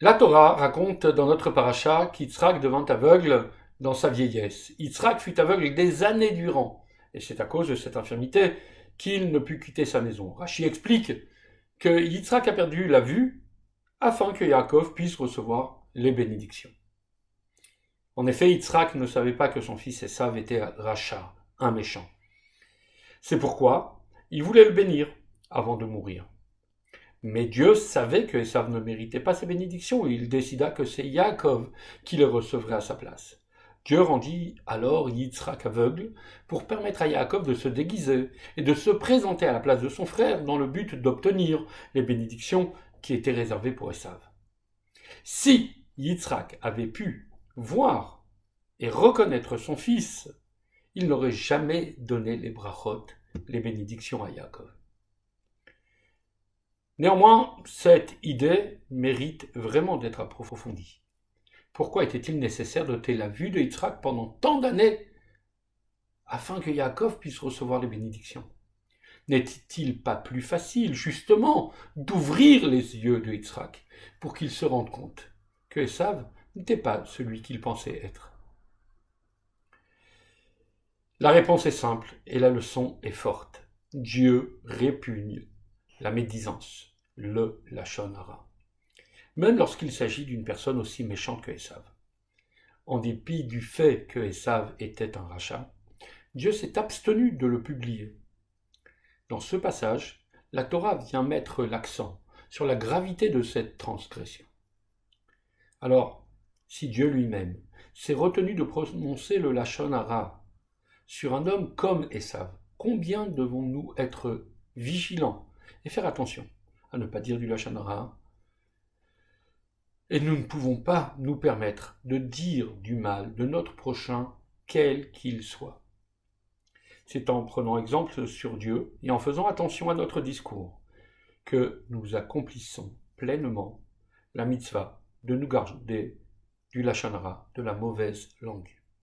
La Torah raconte dans notre paracha qu'Yitzhak devint aveugle dans sa vieillesse. Yitzhak fut aveugle des années durant, et c'est à cause de cette infirmité qu'il ne put quitter sa maison. Rashi explique que Yitzhak a perdu la vue afin que Yaakov puisse recevoir les bénédictions. En effet, Yitzhak ne savait pas que son fils Esav était Racha, un méchant. C'est pourquoi il voulait le bénir avant de mourir. Mais Dieu savait que Esav ne méritait pas ses bénédictions et il décida que c'est Yaakov qui les recevrait à sa place. Dieu rendit alors Yitzhak aveugle pour permettre à Yaakov de se déguiser et de se présenter à la place de son frère dans le but d'obtenir les bénédictions qui étaient réservées pour Esav. Si Yitzhak avait pu voir et reconnaître son fils, il n'aurait jamais donné les brachot, les bénédictions à Yaakov. Néanmoins, cette idée mérite vraiment d'être approfondie. Pourquoi était-il nécessaire d'ôter la vue de Yitzhak pendant tant d'années afin que Yaakov puisse recevoir les bénédictions? N'est-il pas plus facile, justement, d'ouvrir les yeux de Yitzhak pour qu'il se rende compte que Esav n'était pas celui qu'il pensait être? La réponse est simple et la leçon est forte. Dieu répugne la médisance, le lachon hara, même lorsqu'il s'agit d'une personne aussi méchante que Esav. En dépit du fait que Esav était un rachat, Dieu s'est abstenu de le publier. Dans ce passage, la Torah vient mettre l'accent sur la gravité de cette transgression. Alors, si Dieu lui-même s'est retenu de prononcer le lachon hara sur un homme comme Esav, combien devons-nous être vigilants et faire attention à ne pas dire du lachon hara? Et nous ne pouvons pas nous permettre de dire du mal de notre prochain, quel qu'il soit. C'est en prenant exemple sur Dieu et en faisant attention à notre discours que nous accomplissons pleinement la mitzvah de nous garder du lachon hara, de la mauvaise langue.